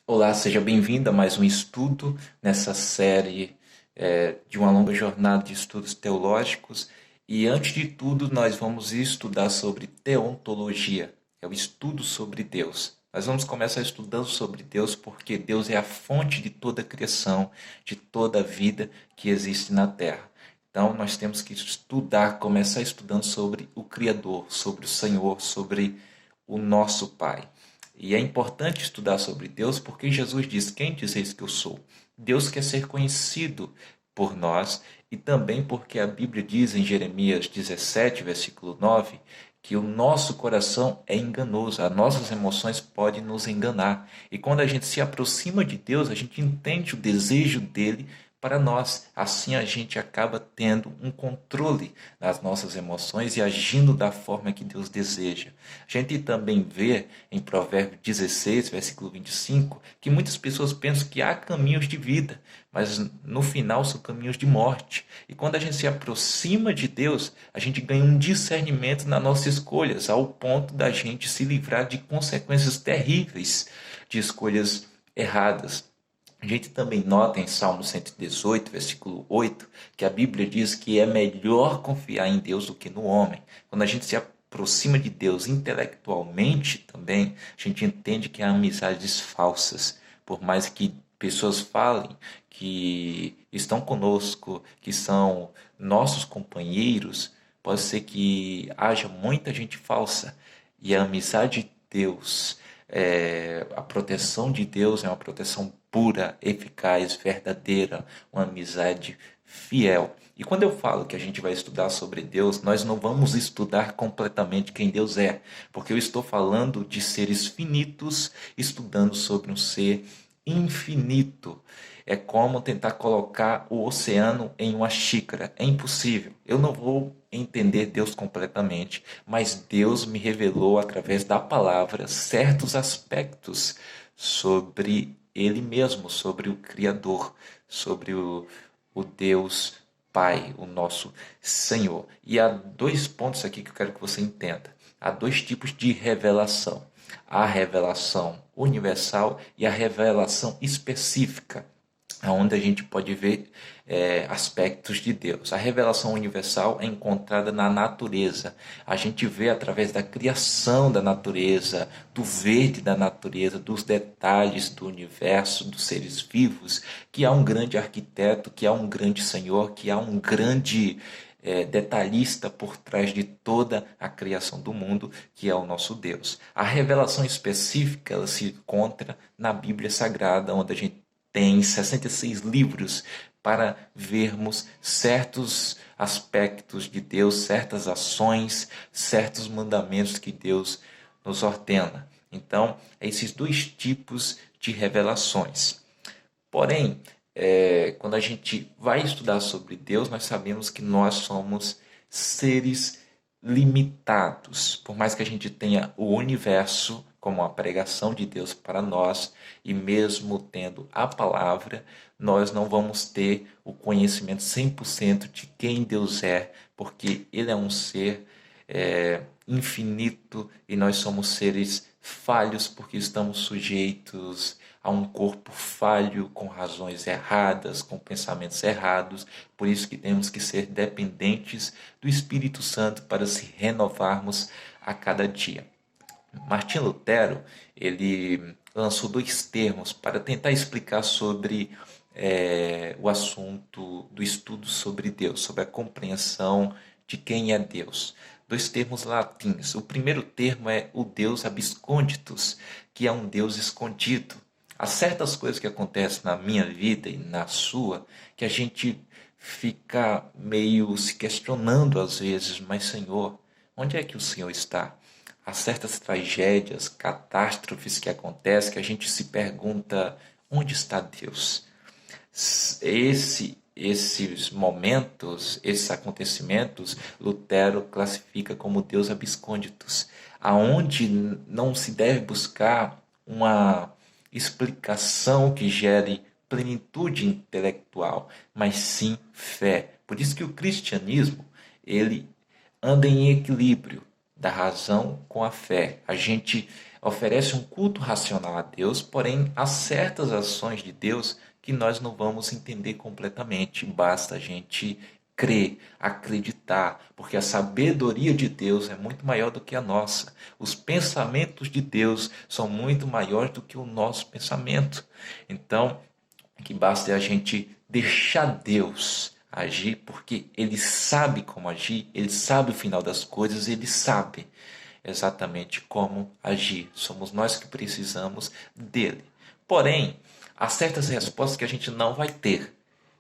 Olá, seja bem-vindo a mais um estudo nessa série de uma longa jornada de estudos teológicos. E antes de tudo, nós vamos estudar sobre teontologia, é o estudo sobre Deus. Nós vamos começar estudando sobre Deus porque Deus é a fonte de toda a criação, de toda a vida que existe na Terra. Então, nós temos que estudar, começar estudando sobre o Criador, sobre o Senhor, sobre o nosso Pai. E é importante estudar sobre Deus porque Jesus diz: Quem dizeis que eu sou? Deus quer ser conhecido por nós e também porque a Bíblia diz em Jeremias 17, versículo 9, que o nosso coração é enganoso, as nossas emoções podem nos enganar. E quando a gente se aproxima de Deus, a gente entende o desejo dele para nós. Assim a gente acaba tendo um controle das nossas emoções e agindo da forma que Deus deseja. A gente também vê em Provérbios 16, versículo 25, que muitas pessoas pensam que há caminhos de vida, mas no final são caminhos de morte. E quando a gente se aproxima de Deus, a gente ganha um discernimento nas nossas escolhas, ao ponto da gente se livrar de consequências terríveis de escolhas erradas. A gente também nota em Salmo 118, versículo 8, que a Bíblia diz que é melhor confiar em Deus do que no homem. Quando a gente se aproxima de Deus intelectualmente também, a gente entende que há amizades falsas. Por mais que pessoas falem que estão conosco, que são nossos companheiros, pode ser que haja muita gente falsa. E a amizade de Deus, a proteção de Deus é uma proteção pura, eficaz, verdadeira, uma amizade fiel. E quando eu falo que a gente vai estudar sobre Deus, nós não vamos estudar completamente quem Deus é, porque eu estou falando de seres finitos estudando sobre um ser infinito. É como tentar colocar o oceano em uma xícara. É impossível. Eu não vou entender Deus completamente, mas Deus me revelou através da palavra certos aspectos sobre Ele mesmo, sobre o Criador, sobre o Deus Pai, o nosso Senhor. E há dois pontos aqui que eu quero que você entenda. Há dois tipos de revelação: a revelação universal e a revelação específica, onde a gente pode ver aspectos de Deus. A revelação universal é encontrada na natureza. A gente vê através da criação da natureza, do verde da natureza, dos detalhes do universo, dos seres vivos, que há um grande arquiteto, que há um grande Senhor, que há um grande detalhista por trás de toda a criação do mundo, que é o nosso Deus. A revelação específica ela se encontra na Bíblia Sagrada, onde a gente tem 66 livros para vermos certos aspectos de Deus, certas ações, certos mandamentos que Deus nos ordena. Então, esses dois tipos de revelações. Porém, quando a gente vai estudar sobre Deus, nós sabemos que nós somos seres limitados. Por mais que a gente tenha o universo como a pregação de Deus para nós, e mesmo tendo a palavra, nós não vamos ter o conhecimento 100% de quem Deus é, porque Ele é um ser infinito e nós somos seres falhos porque estamos sujeitos a um corpo falho, com razões erradas, com pensamentos errados. Por isso que temos que ser dependentes do Espírito Santo para se renovarmos a cada dia. Martim Lutero, ele lançou dois termos para tentar explicar sobre o assunto do estudo sobre Deus, sobre a compreensão de quem é Deus. Dois termos latins. O primeiro termo é o Deus absconditus, que é um Deus escondido. Há certas coisas que acontecem na minha vida e na sua que a gente fica meio se questionando às vezes, mas Senhor, onde é que o Senhor está? Há certas tragédias, catástrofes que acontecem que a gente se pergunta, onde está Deus? Esses momentos, esses acontecimentos, Lutero classifica como Deus absconditus, aonde não se deve buscar uma explicação que gere plenitude intelectual, mas sim fé. Por isso que o cristianismo, ele anda em equilíbrio. da razão com a fé. A gente oferece um culto racional a Deus, porém há certas ações de Deus que nós não vamos entender completamente. Basta a gente crer, acreditar, porque a sabedoria de Deus é muito maior do que a nossa. Os pensamentos de Deus são muito maiores do que o nosso pensamento. Então, o que basta é a gente deixar Deus agir, porque Ele sabe como agir, Ele sabe o final das coisas, Ele sabe exatamente como agir. Somos nós que precisamos dele. Porém, há certas respostas que a gente não vai ter,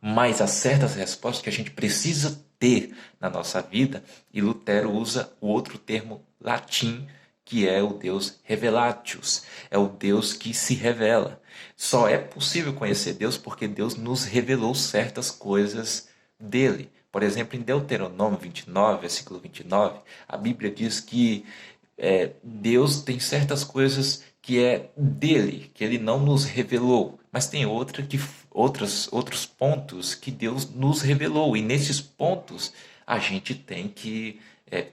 mas há certas respostas que a gente precisa ter na nossa vida, e Lutero usa o outro termo latim, que é o Deus revelatius, é o Deus que se revela. Só é possível conhecer Deus porque Deus nos revelou certas coisas dele. Por exemplo, em Deuteronômio 29, versículo 29, a Bíblia diz que Deus tem certas coisas que é dele, que ele não nos revelou, mas tem outros pontos que Deus nos revelou, e nesses pontos a gente tem que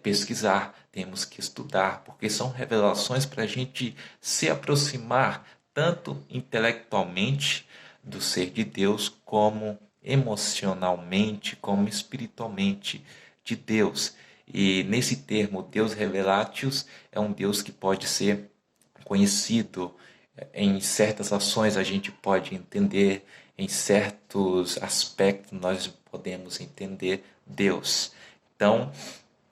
pesquisar, temos que estudar, porque são revelações para a gente se aproximar tanto intelectualmente do ser de Deus, como emocionalmente, como espiritualmente de Deus. E nesse termo, Deus Revelatius é um Deus que pode ser conhecido em certas ações, a gente pode entender, em certos aspectos nós podemos entender Deus. Então,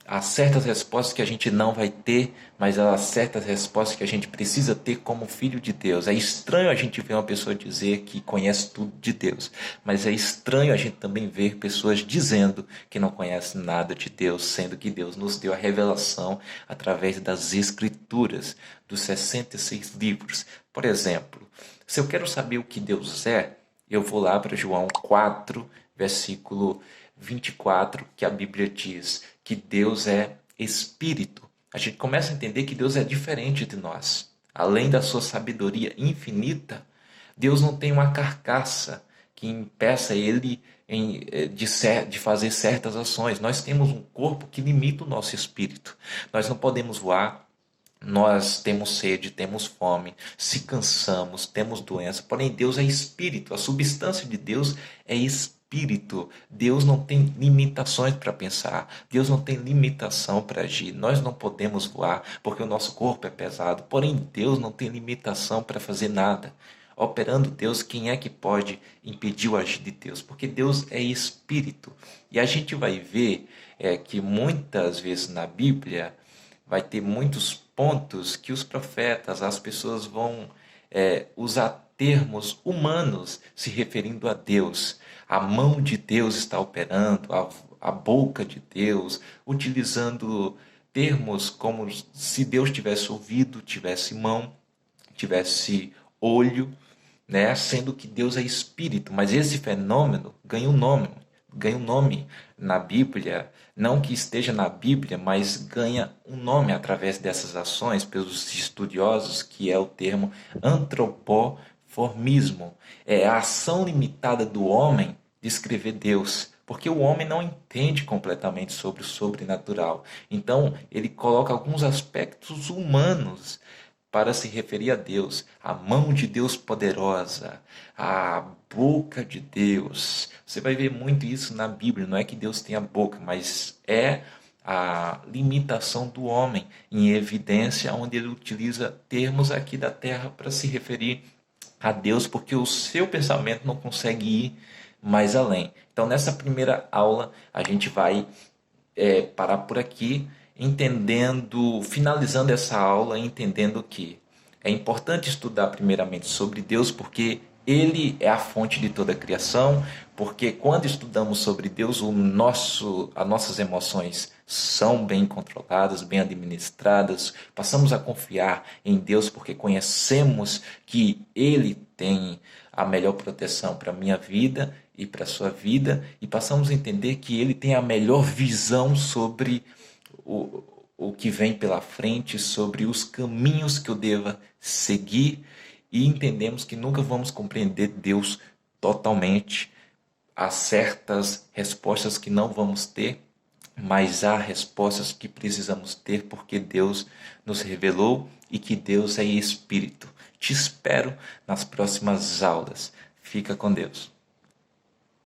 há certas respostas que a gente não vai ter, mas há certas respostas que a gente precisa ter como filho de Deus. É estranho a gente ver uma pessoa dizer que conhece tudo de Deus, mas é estranho a gente também ver pessoas dizendo que não conhecem nada de Deus, sendo que Deus nos deu a revelação através das Escrituras, dos 66 livros. Por exemplo, se eu quero saber o que Deus é, eu vou lá para João 4, versículo 24, que a Bíblia diz que Deus é Espírito. A gente começa a entender que Deus é diferente de nós. Além da sua sabedoria infinita, Deus não tem uma carcaça que impeça ele de fazer certas ações. Nós temos um corpo que limita o nosso espírito. Nós não podemos voar. Nós temos sede, temos fome, se cansamos, temos doença, porém Deus é espírito, a substância de Deus é espírito. Deus não tem limitações para pensar, Deus não tem limitação para agir. Nós não podemos voar porque o nosso corpo é pesado, porém Deus não tem limitação para fazer nada. Operando Deus, quem é que pode impedir o agir de Deus? Porque Deus é espírito. E a gente vai ver que muitas vezes na Bíblia vai ter muitos pontos que os profetas, as pessoas vão usar termos humanos se referindo a Deus. A mão de Deus está operando, a boca de Deus, utilizando termos como se Deus tivesse ouvido, tivesse mão, tivesse olho, né? Sendo que Deus é espírito, mas esse fenômeno ganha um nome na Bíblia, não que esteja na Bíblia, mas ganha um nome através dessas ações pelos estudiosos, que é o termo antropoformismo. É a ação limitada do homem de escrever Deus, porque o homem não entende completamente sobre o sobrenatural. Então, ele coloca alguns aspectos humanos para se referir a Deus, a mão de Deus poderosa, a boca de Deus. Você vai ver muito isso na Bíblia, não é que Deus tenha boca, mas é a limitação do homem em evidência, onde ele utiliza termos aqui da terra para se referir a Deus, porque o seu pensamento não consegue ir mais além. Então, nessa primeira aula, a gente vai parar por aqui, finalizando essa aula, entendendo que é importante estudar primeiramente sobre Deus, porque Ele é a fonte de toda a criação, porque quando estudamos sobre Deus, as nossas emoções são bem controladas, bem administradas, passamos a confiar em Deus porque conhecemos que Ele tem a melhor proteção para a minha vida e para a sua vida, e passamos a entender que Ele tem a melhor visão sobre o que vem pela frente, sobre os caminhos que eu deva seguir, e entendemos que nunca vamos compreender Deus totalmente. Há certas respostas que não vamos ter, mas há respostas que precisamos ter porque Deus nos revelou e que Deus é Espírito. Te espero nas próximas aulas. Fica com Deus.